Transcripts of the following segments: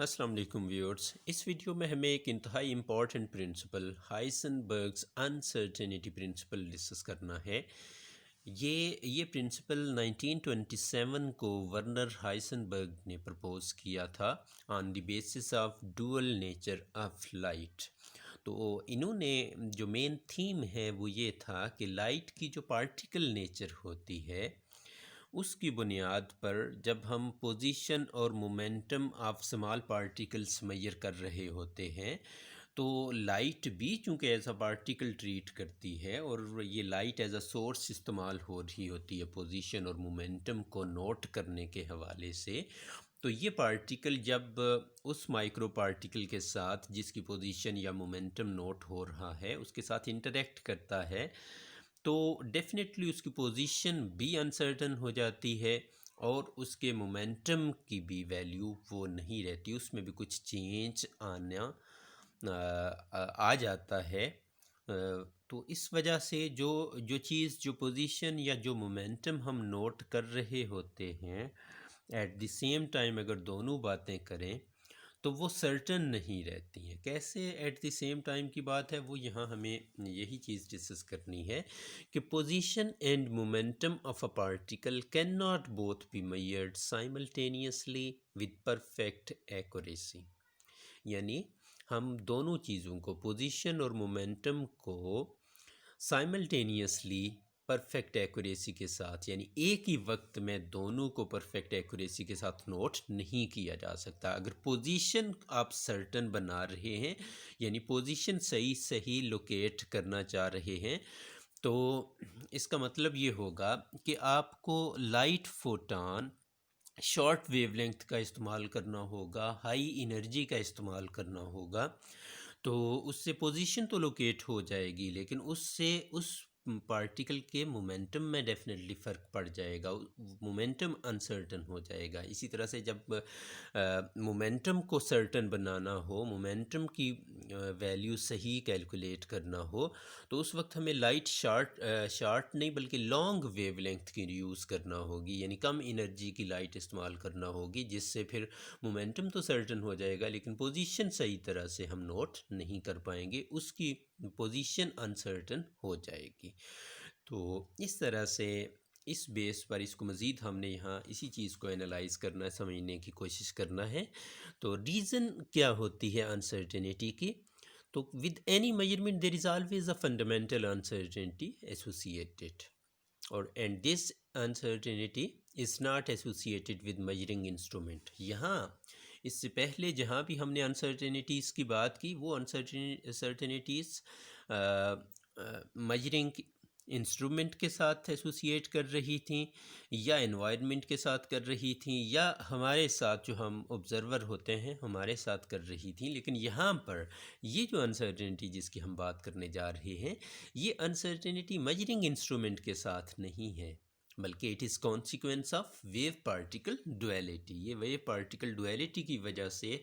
अस्सलाम वालेकुम व्यूअर्स। इस वीडियो में हमें एक इंतहाई important principle Heisenberg's uncertainty principle discuss करना है। ये प्रिंसिपल 1927 को वर्नर हाइसेनबर्ग ने प्रपोज किया था on the basis of dual nature of light. तो इन्होंने जो मेन थीम है वो ये था कि लाइट की जो पार्टिकल नेचर होती है उसकी बुनियाद पर जब हम पोजीशन और momentum of small particles measure कर रहे होते हैं तो लाइट भी चूँकि एज अ पार्टिकल ट्रीट करती है और ये लाइट एज अ सोर्स इस्तेमाल हो रही होती है पोजीशन और मोमेंटम को नोट करने के हवाले से। तो ये पार्टिकल जब उस माइक्रो पार्टिकल के साथ जिसकी पोजीशन या मोमेंटम नोट हो रहा है उसके साथ इंटरेक्ट करता है तो डेफिनेटली उसकी पोजीशन भी अनसर्टन हो जाती है और उसके मोमेंटम की भी वैल्यू वो नहीं रहती, उसमें भी कुछ चेंज आ जाता है। तो इस वजह से जो जो चीज़ जो पोजीशन या जो मोमेंटम हम नोट कर रहे होते हैं एट द सेम टाइम अगर दोनों बातें करें तो वो सर्टन नहीं रहती हैं। कैसे एट द सेम टाइम की बात है वो यहाँ हमें यही चीज़ डिस्कस करनी है कि position and momentum of a particle can not both be measured simultaneously with perfect accuracy. यानी हम दोनों चीज़ों को पोजीशन और मोमेंटम को साइमल्टेनियसली परफेक्ट एक्यूरेसी के साथ यानी एक ही वक्त में दोनों को परफेक्ट एक्यूरेसी के साथ नोट नहीं किया जा सकता। अगर पोजीशन आप सर्टन बना रहे हैं यानी पोजीशन सही सही लोकेट करना चाह रहे हैं तो इसका मतलब ये होगा कि आपको लाइट फोटॉन शॉर्ट वेवलेंथ का इस्तेमाल करना होगा, हाई एनर्जी का इस्तेमाल करना होगा। तो उससे पोजीशन तो लोकेट हो जाएगी लेकिन उससे उस पार्टिकल के मोमेंटम में डेफिनेटली फ़र्क पड़ जाएगा, मोमेंटम अनसर्टन हो जाएगा। इसी तरह से जब मोमेंटम को सर्टन बनाना हो, मोमेंटम की वैल्यू सही कैलकुलेट करना हो तो उस वक्त हमें लाइट शार्ट नहीं बल्कि लॉन्ग वेवलेंथ की यूज़ करना होगी, यानी कम एनर्जी की लाइट इस्तेमाल करना होगी, जिससे फिर मोमेंटम तो सर्टन हो जाएगा लेकिन पोजीशन सही तरह से हम नोट नहीं कर पाएंगे, उसकी पोजीशन अनसर्टन हो जाएगी। तो इस तरह से इस बेस पर इसको मज़ीद हमने यहाँ इसी चीज़ को एनालाइज करना है, समझने की कोशिश करना है। तो रीज़न क्या होती है अनसर्टेनिटी की? तो with any measurement there is always a fundamental uncertainty associated और and this uncertainty is not associated with measuring instrument. यहाँ इससे पहले जहाँ भी हमने अनसर्टेनिटीज़ की बात की वो अनसर्टेनिटीज़ मेजरिंग इंस्ट्रूमेंट के साथ एसोसिएट कर रही थी या एनवायरनमेंट के साथ कर रही थी या हमारे साथ जो हम ऑब्ज़र्वर होते हैं हमारे साथ कर रही थी। लेकिन यहाँ पर ये जो अनसर्टेनिटी जिसकी हम बात करने जा रहे हैं ये अनसर्टेनिटी मेजरिंग इंस्ट्रूमेंट के साथ नहीं है बल्कि it is consequence of wave particle duality. ये वेव पार्टिकल डुअलिटी की वजह से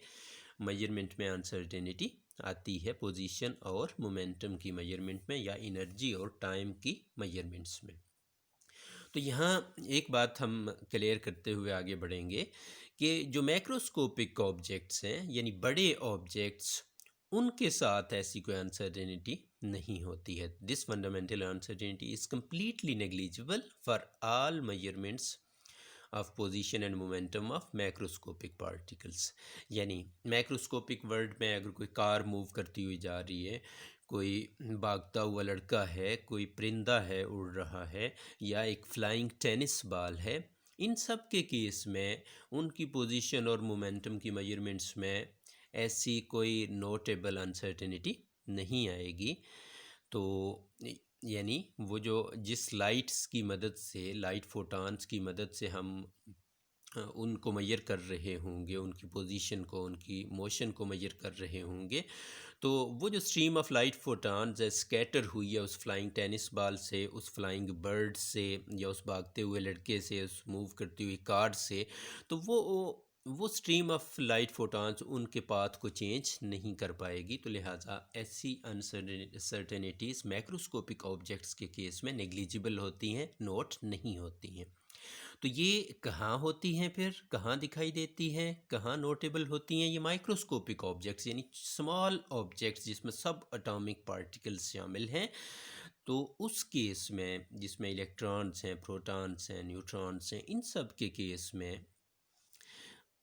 मेजरमेंट में अनसर्टेनिटी आती है, पोजीशन और मोमेंटम की मेजरमेंट में या एनर्जी और टाइम की मेजरमेंट्स में। तो यहाँ एक बात हम क्लियर करते हुए आगे बढ़ेंगे कि जो मैक्रोस्कोपिक ऑब्जेक्ट्स हैं यानी बड़े ऑब्जेक्ट्स उनके साथ ऐसी कोई अनसर्टेनिटी नहीं होती है। This fundamental uncertainty is completely negligible for all measurements of position and momentum of macroscopic particles. यानी मैक्रोस्कोपिक वर्ल्ड में अगर कोई कार मूव करती हुई जा रही है, कोई भागता हुआ लड़का है, कोई परिंदा है उड़ रहा है या एक फ्लाइंग टेनिस बॉल है, इन सब के केस में उनकी पोजीशन और मोमेंटम की मेजरमेंट्स में ऐसी कोई नोटेबल अनसर्टेनिटी नहीं आएगी। तो यानी वो जो जिस लाइट्स की मदद से लाइट फोटॉन्स की मदद से हम उनको मेजर कर रहे होंगे, उनकी पोजीशन को उनकी मोशन को मेजर कर रहे होंगे, तो वो जो स्ट्रीम ऑफ लाइट फोटॉन्स है स्कैटर हुई है उस फ्लाइंग टेनिस बॉल से, उस फ्लाइंग बर्ड से या उस भागते हुए लड़के से, उस मूव करती हुई कार से, तो वो स्ट्रीम ऑफ लाइट फोटॉन्स उनके पाथ को चेंज नहीं कर पाएगी। तो लिहाजा ऐसी अनसर्टेनिटीज़ मैक्रोस्कोपिक ऑब्जेक्ट्स के केस में नेग्लिजिबल होती हैं, नोट नहीं होती हैं। तो ये कहाँ होती हैं, फिर कहाँ दिखाई देती हैं, कहाँ नोटेबल होती हैं? ये माइक्रोस्कोपिक ऑब्जेक्ट्स यानी स्मॉल ऑब्जेक्ट्स जिसमें सब एटॉमिक पार्टिकल्स शामिल हैं, तो उस केस में जिसमें इलेक्ट्रॉन्स हैं, प्रोटॉन्स हैं, न्यूट्रॉन्स हैं, इन सब के केस में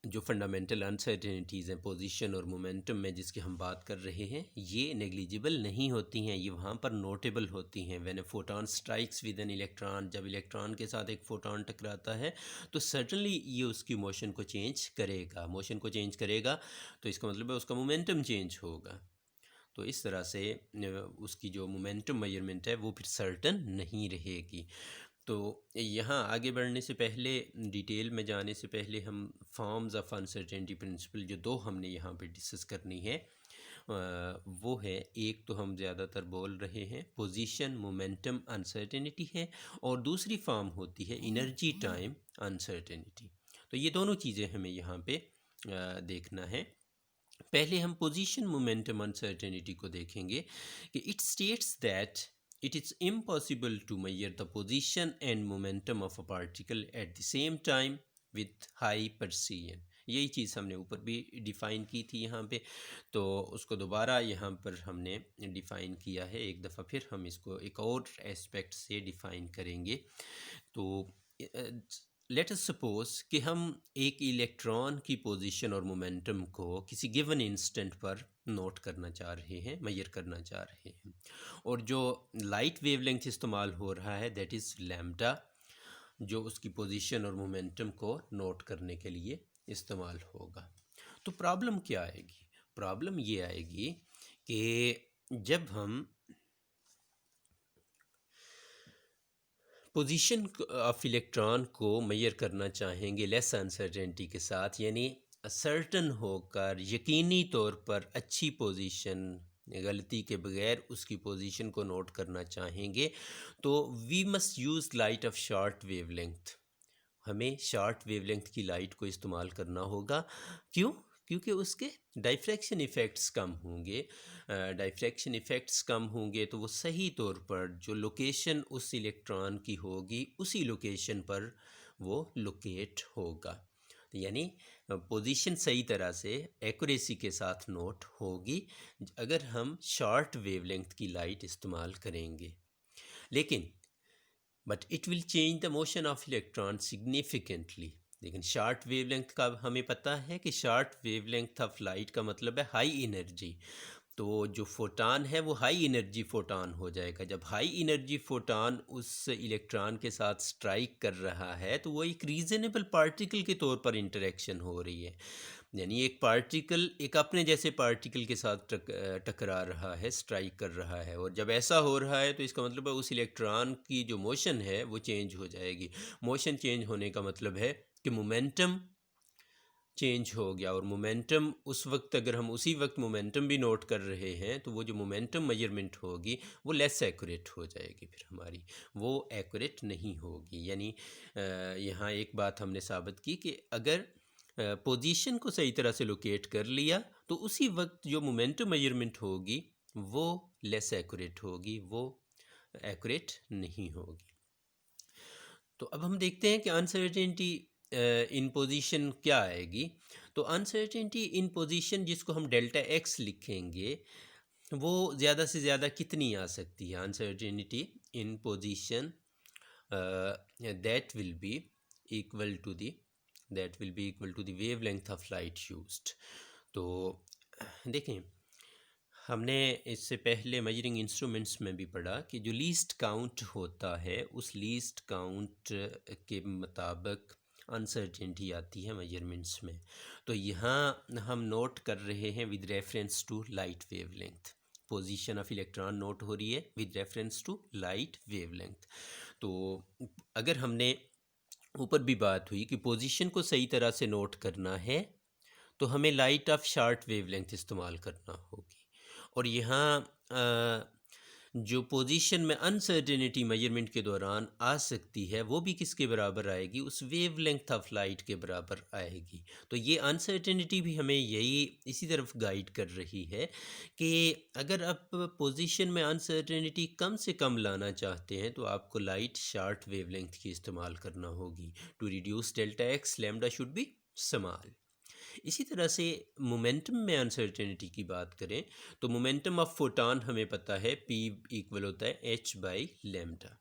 जो फंडामेंटल अनसर्टेनिटीज़ हैं पोजीशन और मोमेंटम में जिसकी हम बात कर रहे हैं, ये नेग्लिजिबल नहीं होती हैं, ये वहाँ पर नोटेबल होती हैं। When a photon strikes with an electron, जब इलेक्ट्रॉन के साथ एक फोटॉन टकराता है तो सर्टनली ये उसकी मोशन को चेंज करेगा। मोशन को चेंज करेगा तो इसका मतलब है उसका मोमेंटम चेंज होगा। तो इस तरह से उसकी जो मोमेंटम मेजरमेंट है वो फिर सर्टन नहीं रहेगी। तो यहाँ आगे बढ़ने से पहले, डिटेल में जाने से पहले, हम फॉर्म्स ऑफ अनसर्टेनिटी प्रिंसिपल जो दो हमने यहाँ पे डिस्कस करनी है वो है, एक तो हम ज़्यादातर बोल रहे हैं पोजीशन मोमेंटम अनसर्टेनिटी है, और दूसरी फॉर्म होती है एनर्जी टाइम अनसर्टेनिटी। तो ये दोनों चीज़ें हमें यहाँ पे देखना है। पहले हम पोजीशन मोमेंटम अनसर्टेनिटी को देखेंगे कि it states that it is impossible to measure the position and momentum of a particle at the same time with high precision। यही चीज़ हमने ऊपर भी डिफ़ाइन की थी यहाँ पे, तो उसको दोबारा यहाँ पर हमने डिफ़ाइन किया है एक दफ़ा, फिर हम इसको एक और एस्पेक्ट से डिफ़ाइन करेंगे। तो लेट अस सपोज कि हम एक इलेक्ट्रॉन की पोजीशन और मोमेंटम को किसी गिवन इंस्टेंट पर नोट करना चाह रहे हैं, मेजर करना चाह रहे हैं, और जो लाइट वेवलेंथ इस्तेमाल हो रहा है दैट इज़ लैम्डा, जो उसकी पोजीशन और मोमेंटम को नोट करने के लिए इस्तेमाल होगा। तो प्रॉब्लम क्या आएगी? प्रॉब्लम ये आएगी कि जब हम पोजीशन ऑफ इलेक्ट्रॉन को मेजर करना चाहेंगे लेस अनसर्टेनिटी के साथ, यानी सर्टन होकर यकीनी तौर पर अच्छी पोजीशन, गलती के बगैर उसकी पोजीशन को नोट करना चाहेंगे, तो we must use light of short wavelength. हमें शॉर्ट वेवलेंथ की लाइट को इस्तेमाल करना होगा। क्यों? क्योंकि उसके डाइफ्रैक्शन इफ़ेक्ट्स कम होंगे। डाइफ्रैक्शन इफ़ेक्ट्स कम होंगे तो वो सही तौर पर जो लोकेशन उस इलेक्ट्रॉन की होगी उसी लोकेशन पर वो लोकेट होगा, यानी पोजीशन सही तरह से एक्यूरेसी के साथ नोट होगी अगर हम शॉर्ट वेवलेंथ की लाइट इस्तेमाल करेंगे। लेकिन but it will change the motion of electron significantly. लेकिन शॉर्ट वेवलेंथ का हमें पता है कि शॉर्ट वेवलेंथ ऑफ लाइट का मतलब है हाई एनर्जी, तो जो फोटान है वो हाई एनर्जी फोटान हो जाएगा। जब हाई एनर्जी फोटान उस इलेक्ट्रॉन के साथ स्ट्राइक कर रहा है तो वो एक रीजनेबल पार्टिकल के तौर पर इंटरेक्शन हो रही है, यानी एक पार्टिकल एक अपने जैसे पार्टिकल के साथ टकरा रहा है, स्ट्राइक कर रहा है, और जब ऐसा हो रहा है तो इसका मतलब है उस इलेक्ट्रॉन की जो मोशन है वो चेंज हो जाएगी। मोशन चेंज होने का मतलब है कि मोमेंटम चेंज हो गया, और मोमेंटम उस वक्त अगर हम उसी वक्त मोमेंटम भी नोट कर रहे हैं तो वो जो मोमेंटम मेजरमेंट होगी वो लेस एक्यूरेट हो जाएगी, फिर हमारी वो एक्यूरेट नहीं होगी। यानी यहाँ एक बात हमने साबित की कि अगर पोजीशन को सही तरह से लोकेट कर लिया तो उसी वक्त जो मोमेंटम मेजरमेंट होगी वो लेस एक्यूरेट होगी, वो एक्यूरेट नहीं होगी। तो अब हम देखते हैं कि अनसर्टेनिटी इन पोजीशन क्या आएगी। तो अनसर्टेनिटी इन पोजीशन जिसको हम डेल्टा एक्स लिखेंगे वो ज़्यादा से ज़्यादा कितनी आ सकती है? Uncertainty in position that will be equal to the wavelength of light used. तो देखें, हमने इससे पहले मेजरिंग इंस्ट्रूमेंट्स में भी पढ़ा कि जो लीस्ट काउंट होता है उस लीस्ट काउंट के मुताबिक अनसर्टेनिटी आती है मेजरमेंट्स में। तो यहाँ हम नोट कर रहे हैं with reference to light wavelength, position of electron note हो रही है with reference to light wavelength. तो अगर हमने ऊपर भी बात हुई कि पोजीशन को सही तरह से नोट करना है तो हमें लाइट ऑफ शॉर्ट वेवलेंथ इस्तेमाल करना होगी, और यहाँ जो पोजीशन में अनसर्टेनिटी मेजरमेंट के दौरान आ सकती है वो भी किसके बराबर आएगी, उस वेवलेंथ ऑफ लाइट के बराबर आएगी। तो ये अनसर्टेनिटी भी हमें यही इसी तरफ गाइड कर रही है कि अगर आप पोजीशन में अनसर्टेनिटी कम से कम लाना चाहते हैं तो आपको लाइट शार्ट वेवलेंथ की इस्तेमाल करना होगी। To reduce delta x lambda should be small. इसी तरह से मोमेंटम में अनसर्टेनिटी की बात करें तो मोमेंटम ऑफ फोटान हमें पता है P इक्वल होता है H बाई लैम्डा।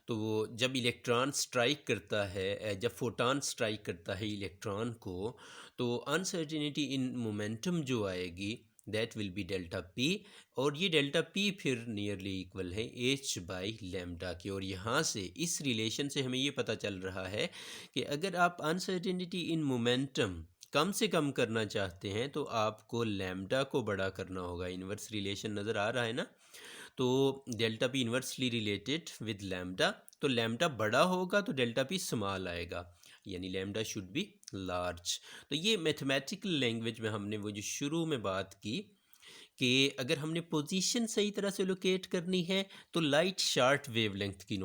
तो वो जब इलेक्ट्रॉन स्ट्राइक करता है, जब फोटान स्ट्राइक करता है इलेक्ट्रॉन को, तो अनसर्टेनिटी इन मोमेंटम जो आएगी that will B delta P, और ये डेल्टा पी फिर नियरली इक्वल है H बाई लैम्डा की। और यहाँ से इस रिलेशन से हमें ये पता चल रहा है कि अगर आप अनसर्टेनिटी इन मोमेंटम कम से कम करना चाहते हैं तो आपको लैम्डा को बड़ा करना होगा। इन्वर्स रिलेशन नज़र आ रहा है ना। तो delta P inversely related with lambda, तो लैम्डा बड़ा होगा तो डेल्टा पी स्मॉल आएगा, यानी लैम्डा शुड बी लार्ज। तो ये मैथमेटिकल लैंग्वेज में हमने वो जो शुरू में बात की कि अगर हमने पोजीशन सही तरह से लोकेट करनी है तो लाइट शार्ट वेवलेंथ की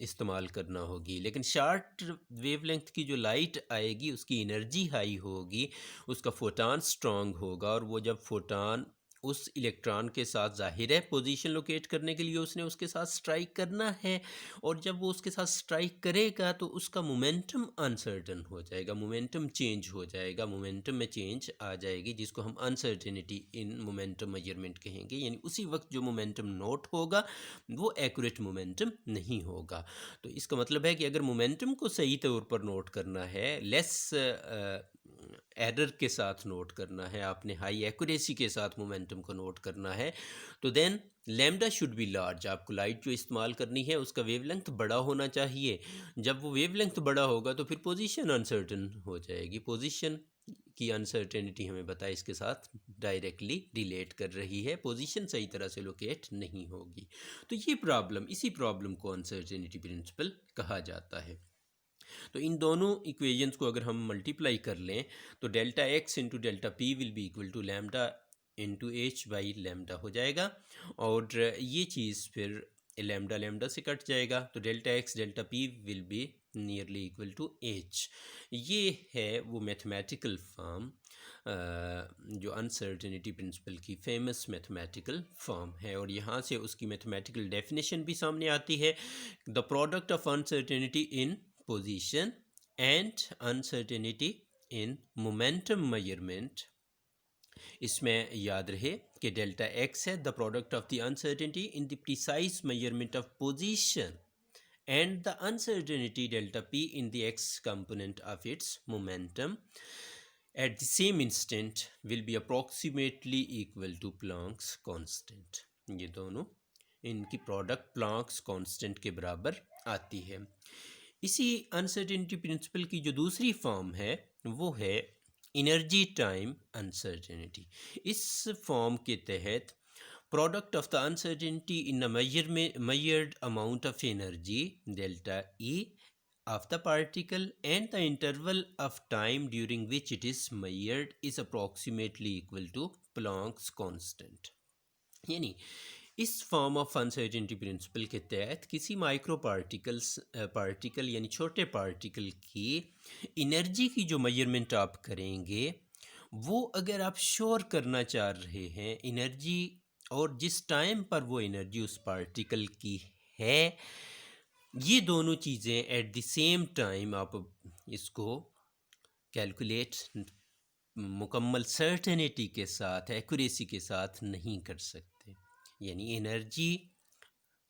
इस्तेमाल करना होगी। लेकिन शार्ट वेवलेंथ की जो लाइट आएगी उसकी एनर्जी हाई होगी, उसका फोटान स्ट्रांग होगा, और वो जब फोटान उस इलेक्ट्रॉन के साथ, जाहिर है पोजीशन लोकेट करने के लिए उसने उसके साथ स्ट्राइक करना है, और जब वो उसके साथ स्ट्राइक करेगा तो उसका मोमेंटम अनसर्टन हो जाएगा, मोमेंटम चेंज हो जाएगा, मोमेंटम में चेंज आ जाएगी, जिसको हम अनसर्टेनिटी इन मोमेंटम मेजरमेंट कहेंगे। यानी उसी वक्त जो मोमेंटम नोट होगा वो एक्यूरेट मोमेंटम नहीं होगा। तो इसका मतलब है कि अगर मोमेंटम को सही तौर पर नोट करना है, लेस एरर के साथ नोट करना है, आपने हाई एक्यूरेसी के साथ मोमेंटम को नोट करना है, तो then lambda should B large. आपको लाइट जो इस्तेमाल करनी है उसका वेवलेंथ बड़ा होना चाहिए। जब वो वेवलेंथ बड़ा होगा तो फिर पोजीशन अनसर्टन हो जाएगी। पोजीशन की अनसर्टेनिटी हमें बताया इसके साथ डायरेक्टली रिलेट कर रही है, पोजीशन सही तरह से लोकेट नहीं होगी। तो ये प्रॉब्लम, इसी प्रॉब्लम को अनसर्टेनिटी प्रिंसिपल कहा जाता है। तो इन दोनों इक्वेशंस को अगर हम मल्टीप्लाई कर लें तो delta x into delta p will be equal to lambda into h by lambda हो जाएगा, और ये चीज़ फिर लैम्डा लैम्डा से कट जाएगा, तो delta x delta p will be nearly equal to h. ये है वो मैथमेटिकल फॉर्म जो अनसर्टेनिटी प्रिंसिपल की फेमस मैथमेटिकल फॉर्म है, और यहाँ से उसकी मैथमेटिकल डेफिनेशन भी सामने आती है। The product of uncertainty in position and uncertainty in momentum measurement। इसमें याद रहे कि डेल्टा एक्स है the product of the uncertainty in the precise measurement of position, and the uncertainty delta p in the x component of its momentum at the same instant will be approximately equal to Planck's constant। ये दोनों इनकी product Planck's constant के बराबर आती है। इसी uncertainty principle की जो दूसरी फॉर्म है वो है एनर्जी टाइम अनसर्टेनिटी। इस फॉर्म के तहत product of the uncertainty in a measured amount of energy delta E of the particle and the interval of time during which it is measured is approximately equal to Planck's constant। यानी इस form of uncertainty principle के तहत किसी micro particle यानी छोटे particle की energy की जो मेजरमेंट आप करेंगे, वो अगर आप श्योर करना चाह रहे हैं एनर्जी, और जिस टाइम पर वो एनर्जी उस पार्टिकल की है, ये दोनों चीज़ें एट द सेम टाइम आप इसको कैलकुलेट मुकम्मल सर्टेनिटी के साथ, एक्यूरेसी के साथ नहीं कर सकते। यानी एनर्जी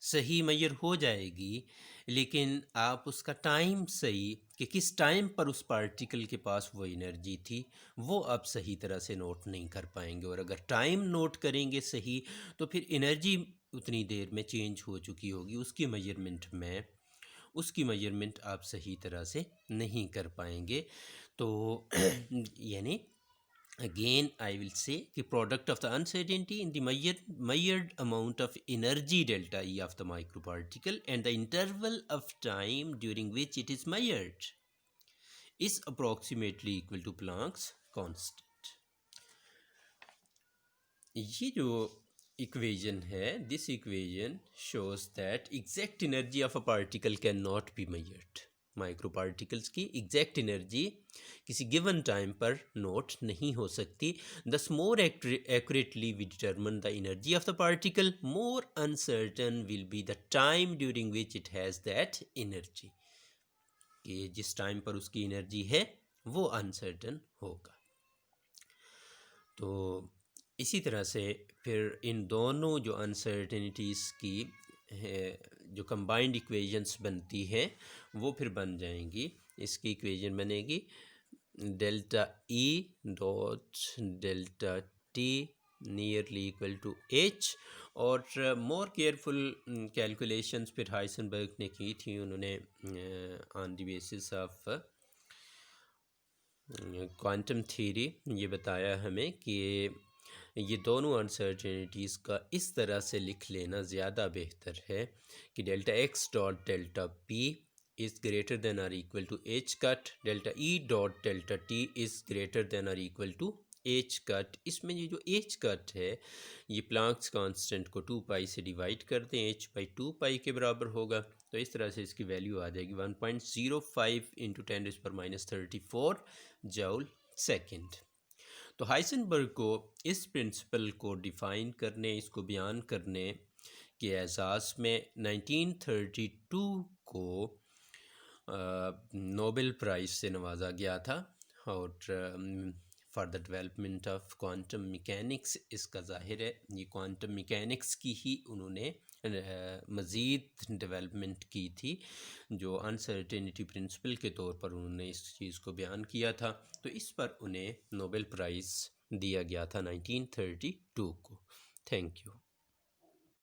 सही मेजर हो जाएगी, लेकिन आप उसका टाइम सही कि किस टाइम पर उस पार्टिकल के पास वो एनर्जी थी वो आप सही तरह से नोट नहीं कर पाएंगे। और अगर टाइम नोट करेंगे सही तो फिर एनर्जी उतनी देर में चेंज हो चुकी होगी, उसकी मेजरमेंट आप सही तरह से नहीं कर पाएंगे। तो यानी again I will say the product of the uncertainty in the measured amount of energy delta E of the microparticle and the interval of time during which it is measured is approximately equal to Planck's constant। ये जो equation है, this equation shows that exact energy of a particle can not be measured. Micro particles की exact energy किसी given time पर note नहीं हो सकती। Thus more accurately we determine the energy of the particle, more uncertain will be the time during which it has that energy. कि जिस time पर उसकी एनर्जी है वो अनसर्टन होगा। तो इसी तरह से फिर इन दोनों जो अनसर्टेनिटीज़ की है, जो कंबाइंड इक्वेशंस बनती है वो फिर बन जाएंगी। इसकी इक्वेशन बनेगी delta E dot delta t nearly equal to h. और मोर केयरफुल कैलकुलेशंस फिर हाइसेनबर्ग ने की थी। उन्होंने on the basis of quantum theory ये बताया हमें कि ये दोनों अनसर्टेनिटीज़ का इस तरह से लिख लेना ज़्यादा बेहतर है कि delta x dot delta p is greater than or equal to h cut, delta E dot delta t is greater than or equal to h cut. इसमें ये जो एच कट है ये प्लांक्स कांस्टेंट को 2 पाई से डिवाइड कर दें, H by 2 पाई के बराबर होगा। तो इस तरह से इसकी वैल्यू आ जाएगी 1.05 इंटू 10⁻34 जूल सेकेंड। तो हाइसेनबर्ग को इस प्रिंसिपल को डिफ़ाइन करने, इसको बयान करने के एजाज़ में 1932 को नोबेल प्राइज़ से नवाजा गया था। और for the development of quantum mechanics, इसका ज़ाहिर है ये क्वांटम मैकेनिक्स की ही उन्होंने मज़ीद डेवलपमेंट की थी, जो अनसर्टेनिटी प्रिंसिपल के तौर पर उन्होंने इस चीज़ को बयान किया था। तो इस पर उन्हें नोबेल प्राइज़ दिया गया था 1932 को। Thank you.